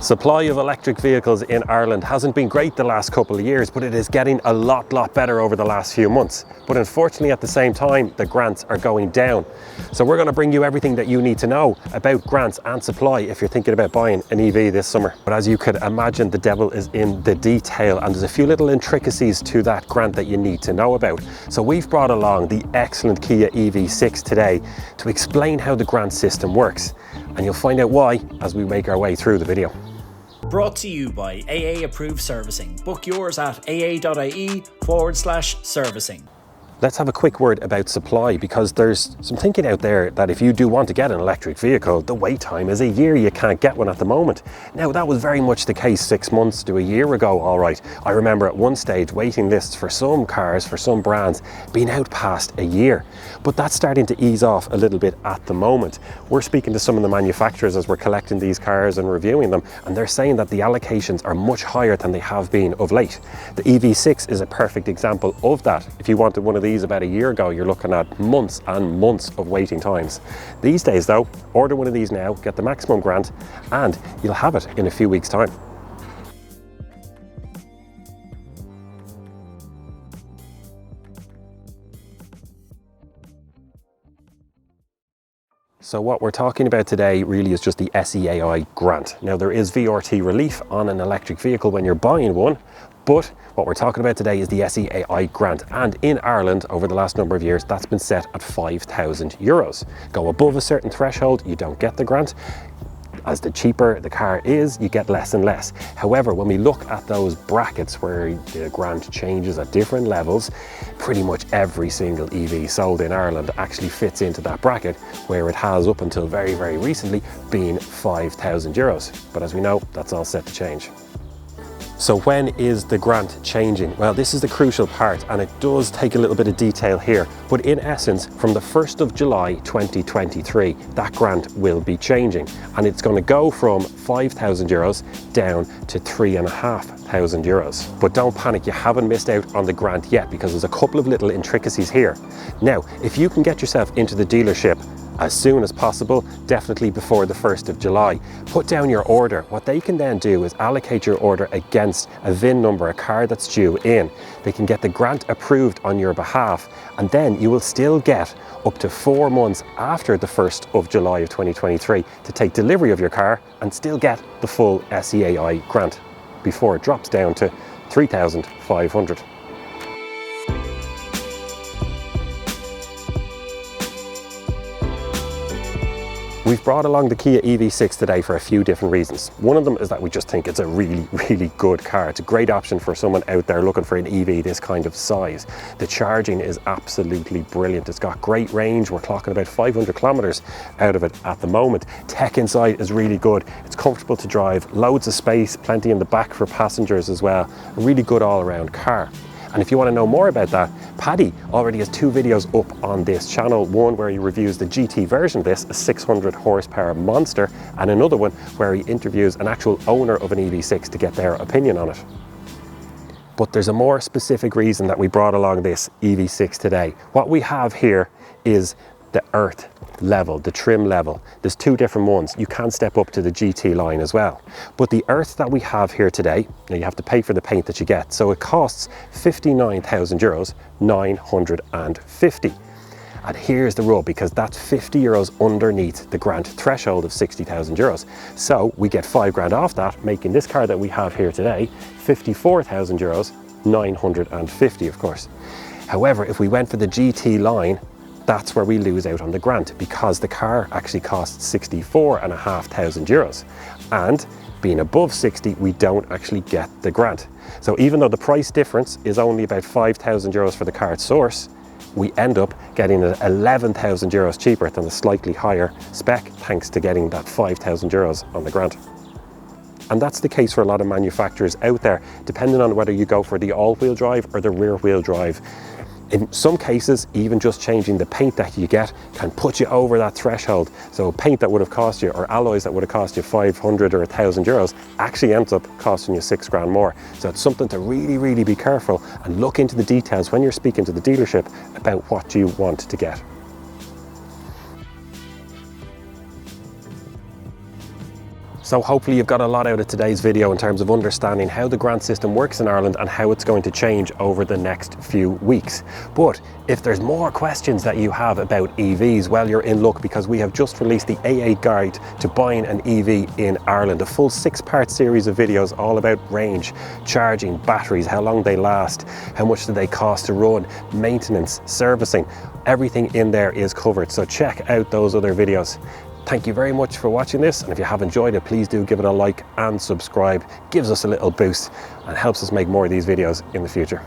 Supply of electric vehicles in Ireland hasn't been great the last couple of years, but it is getting a lot better over the last few months. But unfortunately at the same time, the grants are going down. So we're going to bring you everything that you need to know about grants and supply if you're thinking about buying an EV this summer. But as you could imagine, the devil is in the detail, and there's a few little intricacies to that grant that you need to know about. So we've brought along the excellent Kia EV6 today to explain how the grant system works. And you'll find out why as we make our way through the video. Brought to you by AA Approved Servicing. Book yours at aa.ie/servicing. Let's have a quick word about supply, because there's some thinking out there that if you do want to get an electric vehicle, the wait time is a year. You can't get one at the moment. Now, that was very much the case 6 months to a year ago, all right. I remember at one stage waiting lists for some cars, for some brands, being out past a year. But that's starting to ease off a little bit at the moment. We're speaking to some of the manufacturers as we're collecting these cars and reviewing them, and they're saying that the allocations are much higher than they have been of late. The EV6 is a perfect example of that. If you wanted one of these about a year ago, you're looking at months and months of waiting times. These days though, order one of these now, get the maximum grant, and you'll have it in a few weeks' time. So what we're talking about today really is just the SEAI grant. Now, there is VRT relief on an electric vehicle when you're buying one, but what we're talking about today is the SEAI grant. And in Ireland, over the last number of years, that's been set at €5,000. Go above a certain threshold, you don't get the grant. As the cheaper the car is, you get less and less. However, when we look at those brackets where the grant changes at different levels, pretty much every single EV sold in Ireland actually fits into that bracket, where it has up until very recently been €5,000. But as we know, that's all set to change. So when is the grant changing? Well, this is the crucial part, and it does take a little bit of detail here. But in essence, from the 1st of July 2023, that grant will be changing, and it's going to go from €5,000 down to €3,500. But don't panic, you haven't missed out on the grant yet, because there's a couple of little intricacies here. Now, if you can get yourself into the dealership as soon as possible, definitely before the 1st of July. Put down your order. What they can then do is allocate your order against a VIN number, a car that's due in. They can get the grant approved on your behalf, and then you will still get up to 4 months after the 1st of July of 2023 to take delivery of your car and still get the full SEAI grant before it drops down to €3,500. We've brought along the Kia EV6 today for a few different reasons. One of them is that we just think it's a really good car. It's a great option for someone out there looking for an EV this kind of size. The charging is absolutely brilliant. It's got great range. We're clocking about 500 kilometers out of it at the moment. Tech inside is really good. It's comfortable to drive, loads of space, plenty in the back for passengers as well. A really good all-around car. And if you want to know more about that, Paddy already has 2 videos up on this channel. One where he reviews the GT version of this, a 600 horsepower monster, and another one where he interviews an actual owner of an EV6 to get their opinion on it. But there's a more specific reason that we brought along this EV6 today. What we have here is the earth level, the trim level. There's 2 different ones. You can step up to the GT line as well. But the earth that we have here today, now you have to pay for the paint that you get. So it costs €59,000, 950. And here's the rub, because that's €50 underneath the grant threshold of €60,000. So we get €5,000 off that, making this car that we have here today €54,000, 950 of course. However, if we went for the GT line, that's where we lose out on the grant, because the car actually costs €64,500. And being above 60, we don't actually get the grant. So even though the price difference is only about €5,000 for the car at source, we end up getting it €11,000 cheaper than the slightly higher spec, thanks to getting that €5,000 on the grant. And that's the case for a lot of manufacturers out there, depending on whether you go for the all-wheel drive or the rear-wheel drive. In some cases, even just changing the paint that you get can put you over that threshold. So paint that would have cost you, or alloys that would have cost you 500 or €1,000, actually ends up costing you $6,000 more. So it's something to really be careful and look into the details when you're speaking to the dealership about what you want to get. So hopefully you've got a lot out of today's video in terms of understanding how the grant system works in Ireland and how it's going to change over the next few weeks. But if there's more questions that you have about EVs, well, you're in luck, because we have just released the AA Guide to Buying an EV in Ireland, a full 6-part series of videos all about range, charging, batteries, how long they last, how much do they cost to run, maintenance, servicing. Everything in there is covered, so check out those other videos. Thank you very much for watching this, and if you have enjoyed it, please do give it a like and subscribe. Gives us a little boost and helps us make more of these videos in the future.